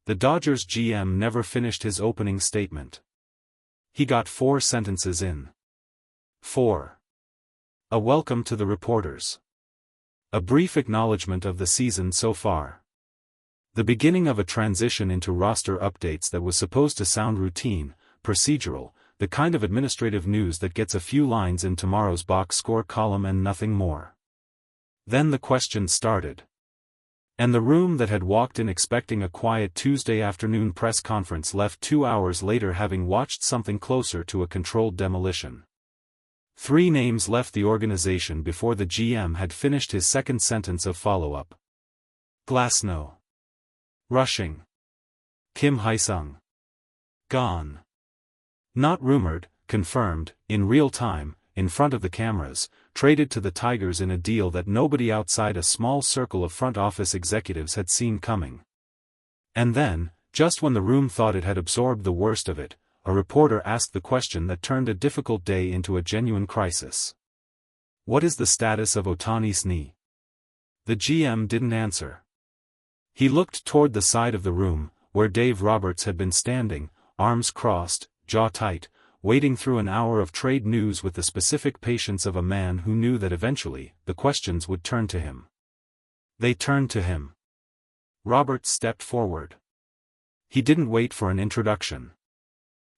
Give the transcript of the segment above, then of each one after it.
The Dodgers GM never finished his opening statement. He got 4 sentences in. 4. A welcome to the reporters. A brief acknowledgement of the season so far. The beginning of a transition into roster updates that was supposed to sound routine, procedural, the kind of administrative news that gets a few lines in tomorrow's box score column and nothing more. Then the questions started. And the room that had walked in expecting a quiet Tuesday afternoon press conference left 2 hours later having watched something closer to a controlled demolition. 3 names left the organization before the GM had finished his second sentence of follow-up. Glasnow. Rushing. Kim Hye-sung. Gone. Not rumored, confirmed, in real time, in front of the cameras, traded to the Tigers in a deal that nobody outside a small circle of front office executives had seen coming. And then, just when the room thought it had absorbed the worst of it, a reporter asked the question that turned a difficult day into a genuine crisis. What is the status of Ohtani's knee? The GM didn't answer. He looked toward the side of the room, where Dave Roberts had been standing, arms crossed, jaw tight, waiting through an hour of trade news with the specific patience of a man who knew that eventually, the questions would turn to him. They turned to him. Roberts stepped forward. He didn't wait for an introduction.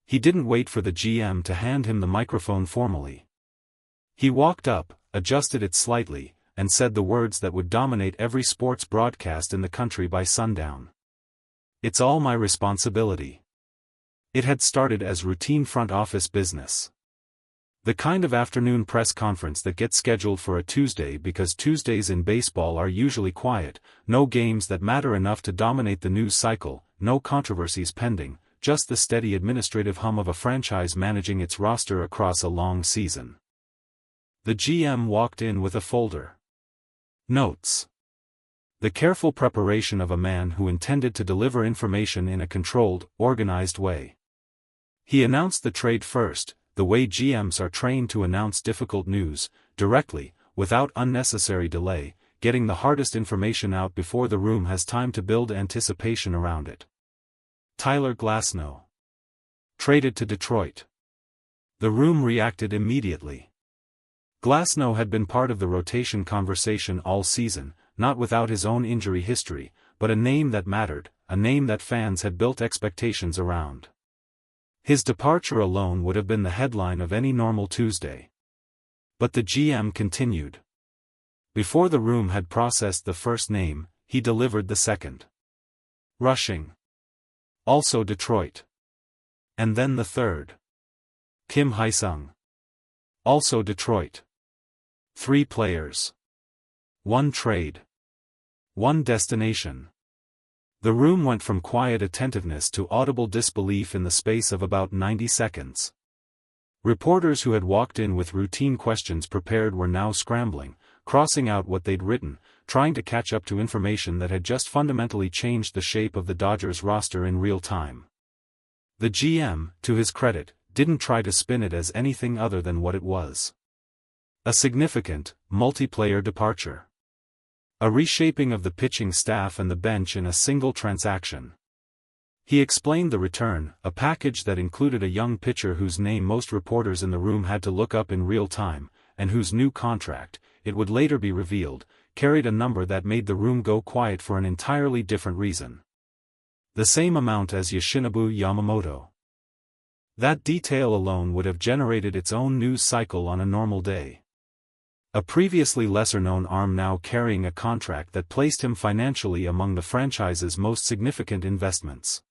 He didn't wait for the GM to hand him the microphone formally. He walked up, adjusted it slightly, and said the words that would dominate every sports broadcast in the country by sundown. It's all my responsibility. It had started as routine front office business. The kind of afternoon press conference that gets scheduled for a Tuesday because Tuesdays in baseball are usually quiet, no games that matter enough to dominate the news cycle, no controversies pending, just the steady administrative hum of a franchise managing its roster across a long season. The GM walked in with a folder. Notes. The careful preparation of a man who intended to deliver information in a controlled, organized way. He announced the trade first, the way GMs are trained to announce difficult news, directly, without unnecessary delay, getting the hardest information out before the room has time to build anticipation around it. Tyler Glasnow. Traded to Detroit. The room reacted immediately. Glasnow had been part of the rotation conversation all season, not without his own injury history, but a name that mattered, a name that fans had built expectations around. His departure alone would have been the headline of any normal Tuesday. But the GM continued. Before the room had processed the first name, he delivered the second. Rushing. Also Detroit. And then the third. Kim Hye-sung. Also Detroit. 3 players. 1 trade. 1 destination. The room went from quiet attentiveness to audible disbelief in the space of about 90 seconds. Reporters who had walked in with routine questions prepared were now scrambling, crossing out what they'd written, trying to catch up to information that had just fundamentally changed the shape of the Dodgers roster in real time. The GM, to his credit, didn't try to spin it as anything other than what it was. A significant, multiplayer departure. A reshaping of the pitching staff and the bench in a single transaction. He explained the return, a package that included a young pitcher whose name most reporters in the room had to look up in real time, and whose new contract, it would later be revealed, carried a number that made the room go quiet for an entirely different reason. The same amount as Yoshinobu Yamamoto. That detail alone would have generated its own news cycle on a normal day. A previously lesser-known arm now carrying a contract that placed him financially among the franchise's most significant investments.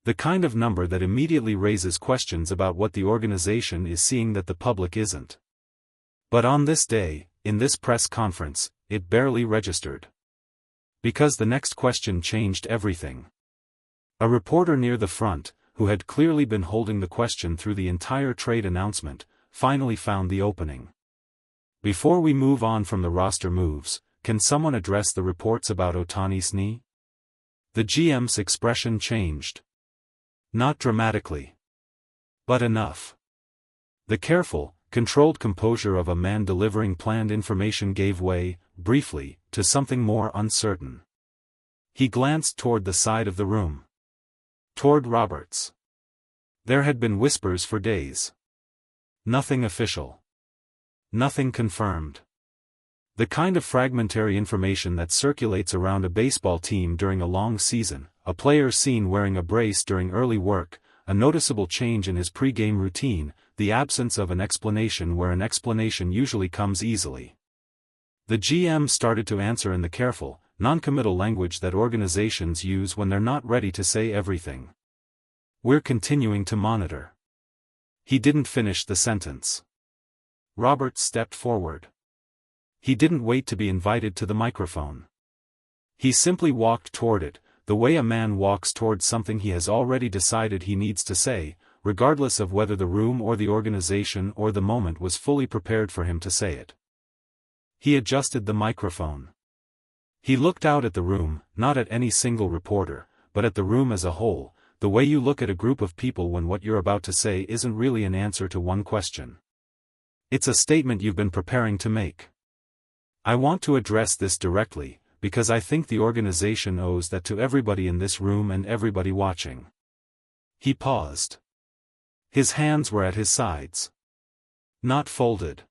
The kind of number that immediately raises questions about what the organization is seeing that the public isn't. But on this day, in this press conference, it barely registered. Because the next question changed everything. A reporter near the front, who had clearly been holding the question through the entire trade announcement, finally found the opening. Before we move on from the roster moves, can someone address the reports about Ohtani's knee? The GM's expression changed. Not dramatically. But enough. The careful, controlled composure of a man delivering planned information gave way, briefly, to something more uncertain. He glanced toward the side of the room. Toward Roberts. There had been whispers for days. Nothing official. Nothing confirmed. The kind of fragmentary information that circulates around a baseball team during a long season, a player seen wearing a brace during early work, a noticeable change in his pre-game routine, the absence of an explanation where an explanation usually comes easily. The GM started to answer in the careful, non-committal language that organizations use when they're not ready to say everything. We're continuing to monitor. He didn't finish the sentence. Roberts stepped forward. He didn't wait to be invited to the microphone. He simply walked toward it, the way a man walks toward something he has already decided he needs to say, regardless of whether the room or the organization or the moment was fully prepared for him to say it. He adjusted the microphone. He looked out at the room, not at any single reporter, but at the room as a whole, the way you look at a group of people when what you're about to say isn't really an answer to one question. It's a statement you've been preparing to make. I want to address this directly, because I think the organization owes that to everybody in this room and everybody watching. He paused. His hands were at his sides. Not folded.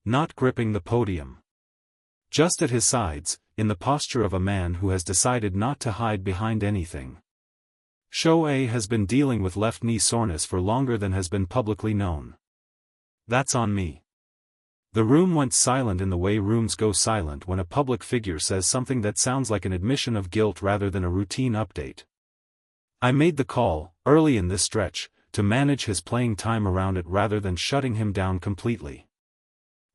Not gripping the podium. Just at his sides, in the posture of a man who has decided not to hide behind anything. Shohei has been dealing with left knee soreness for longer than has been publicly known. That's on me. The room went silent in the way rooms go silent when a public figure says something that sounds like an admission of guilt rather than a routine update. I made the call, early in this stretch, to manage his playing time around it rather than shutting him down completely.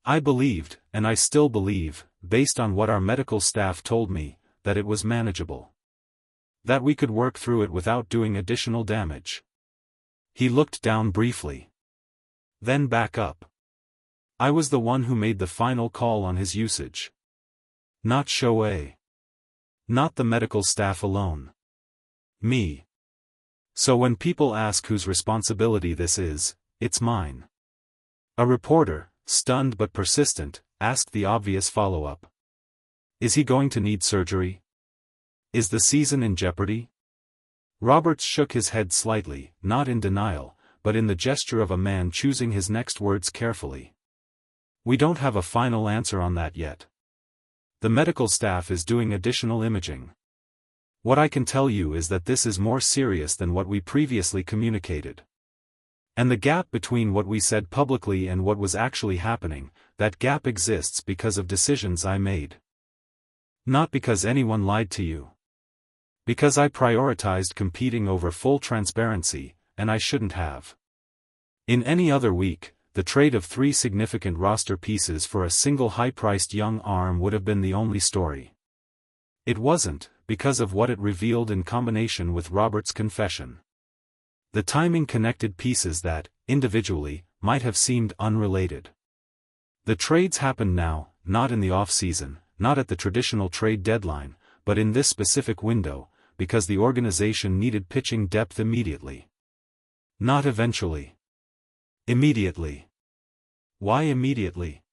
I believed, and I still believe, based on what our medical staff told me, that it was manageable. That we could work through it without doing additional damage. He looked down briefly. Then back up. I was the one who made the final call on his usage. Not Shohei. Not the medical staff alone. Me. So when people ask whose responsibility this is, it's mine. A reporter, stunned but persistent, asked the obvious follow-up. Is he going to need surgery? Is the season in jeopardy? Roberts shook his head slightly, not in denial, but in the gesture of a man choosing his next words carefully. We don't have a final answer on that yet. The medical staff is doing additional imaging. What I can tell you is that this is more serious than what we previously communicated. And the gap between what we said publicly and what was actually happening, that gap exists because of decisions I made. Not because anyone lied to you. Because I prioritized competing over full transparency, and I shouldn't have. In any other week, the trade of 3 significant roster pieces for a single high-priced young arm would have been the only story. It wasn't, because of what it revealed in combination with Roberts' confession. The timing connected pieces that, individually, might have seemed unrelated. The trades happened now, not in the off-season, not at the traditional trade deadline, but in this specific window, because the organization needed pitching depth immediately. Not eventually. Immediately. Why immediately?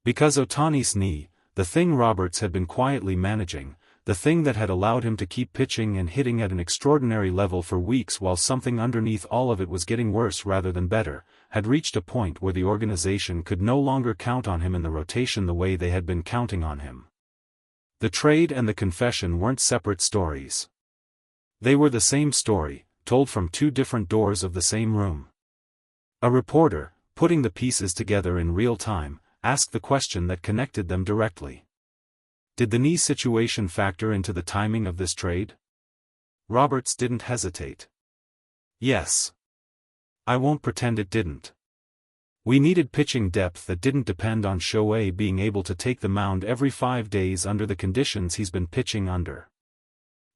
Because Ohtani's knee, the thing Roberts had been quietly managing, the thing that had allowed him to keep pitching and hitting at an extraordinary level for weeks while something underneath all of it was getting worse rather than better, had reached a point where the organization could no longer count on him in the rotation the way they had been counting on him. The trade and the confession weren't separate stories. They were the same story, told from 2 different doors of the same room. A reporter, putting the pieces together in real time, asked the question that connected them directly. Did the knee situation factor into the timing of this trade? Roberts didn't hesitate. Yes. I won't pretend it didn't. We needed pitching depth that didn't depend on Shohei being able to take the mound every 5 days under the conditions he's been pitching under.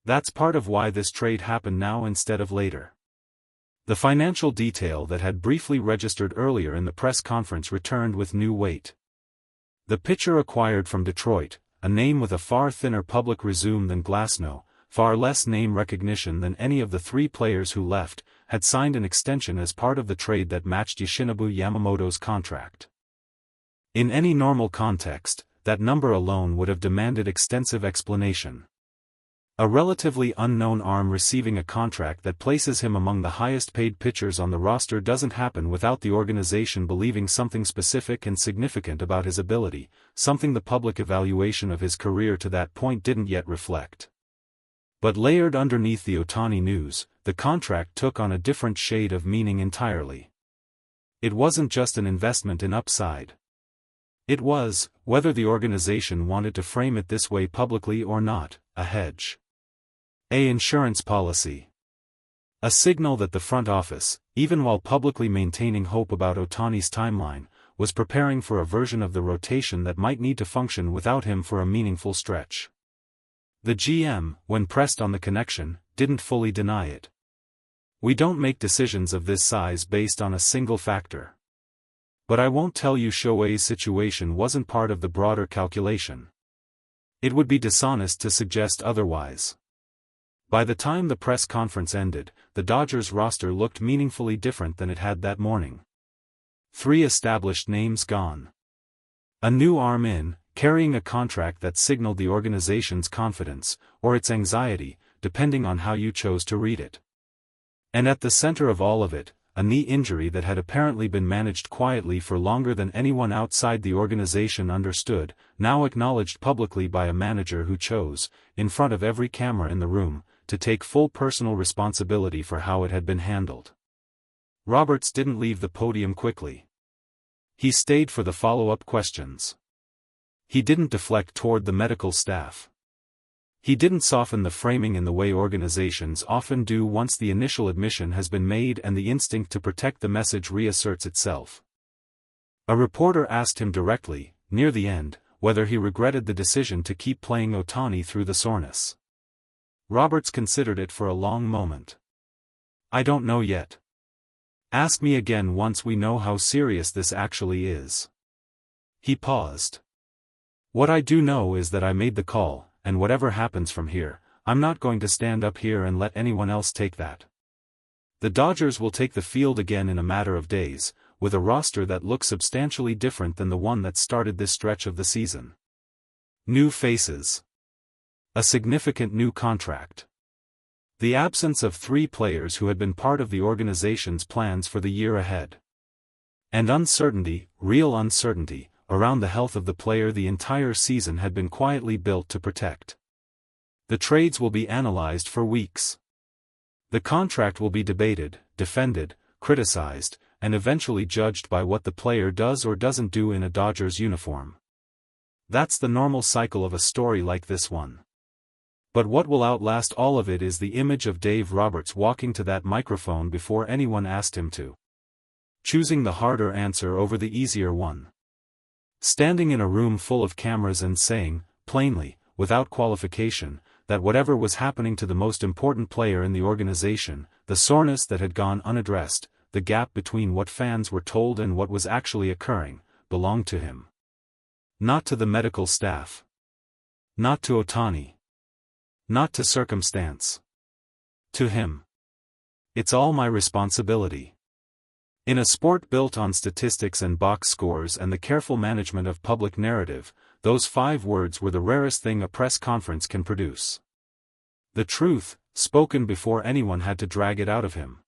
That's part of why this trade happened now instead of later. The financial detail that had briefly registered earlier in the press conference returned with new weight. The pitcher acquired from Detroit, a name with a far thinner public resume than Glasnow, far less name recognition than any of the 3 players who left, had signed an extension as part of the trade that matched Yoshinobu Yamamoto's contract. In any normal context, that number alone would have demanded extensive explanation. A relatively unknown arm receiving a contract that places him among the highest-paid pitchers on the roster doesn't happen without the organization believing something specific and significant about his ability, something the public evaluation of his career to that point didn't yet reflect. But layered underneath the Ohtani news, the contract took on a different shade of meaning entirely. It wasn't just an investment in upside. It was, whether the organization wanted to frame it this way publicly or not, a hedge. An insurance policy. A signal that the front office, even while publicly maintaining hope about Ohtani's timeline, was preparing for a version of the rotation that might need to function without him for a meaningful stretch. The GM, when pressed on the connection, didn't fully deny it. "We don't make decisions of this size based on a single factor. But I won't tell you Shohei's situation wasn't part of the broader calculation. It would be dishonest to suggest otherwise." By the time the press conference ended, the Dodgers roster looked meaningfully different than it had that morning. 3 established names gone. A new arm in, carrying a contract that signaled the organization's confidence, or its anxiety, depending on how you chose to read it. And at the center of all of it, a knee injury that had apparently been managed quietly for longer than anyone outside the organization understood, now acknowledged publicly by a manager who chose, in front of every camera in the room, to take full personal responsibility for how it had been handled. Roberts didn't leave the podium quickly. He stayed for the follow-up questions. He didn't deflect toward the medical staff. He didn't soften the framing in the way organizations often do once the initial admission has been made and the instinct to protect the message reasserts itself. A reporter asked him directly, near the end, whether he regretted the decision to keep playing Ohtani through the soreness. Roberts considered it for a long moment. "I don't know yet. Ask me again once we know how serious this actually is." He paused. "What I do know is that I made the call, and whatever happens from here, I'm not going to stand up here and let anyone else take that." The Dodgers will take the field again in a matter of days, with a roster that looks substantially different than the one that started this stretch of the season. New faces. A significant new contract. The absence of 3 players who had been part of the organization's plans for the year ahead. And uncertainty, real uncertainty, around the health of the player the entire season had been quietly built to protect. The trades will be analyzed for weeks. The contract will be debated, defended, criticized, and eventually judged by what the player does or doesn't do in a Dodgers uniform. That's the normal cycle of a story like this one. But what will outlast all of it is the image of Dave Roberts walking to that microphone before anyone asked him to. Choosing the harder answer over the easier one. Standing in a room full of cameras and saying, plainly, without qualification, that whatever was happening to the most important player in the organization, the soreness that had gone unaddressed, the gap between what fans were told and what was actually occurring, belonged to him. Not to the medical staff. Not to Ohtani. Not to circumstance. To him. "It's all my responsibility." In a sport built on statistics and box scores and the careful management of public narrative, those 5 words were the rarest thing a press conference can produce. The truth, spoken before anyone had to drag it out of him.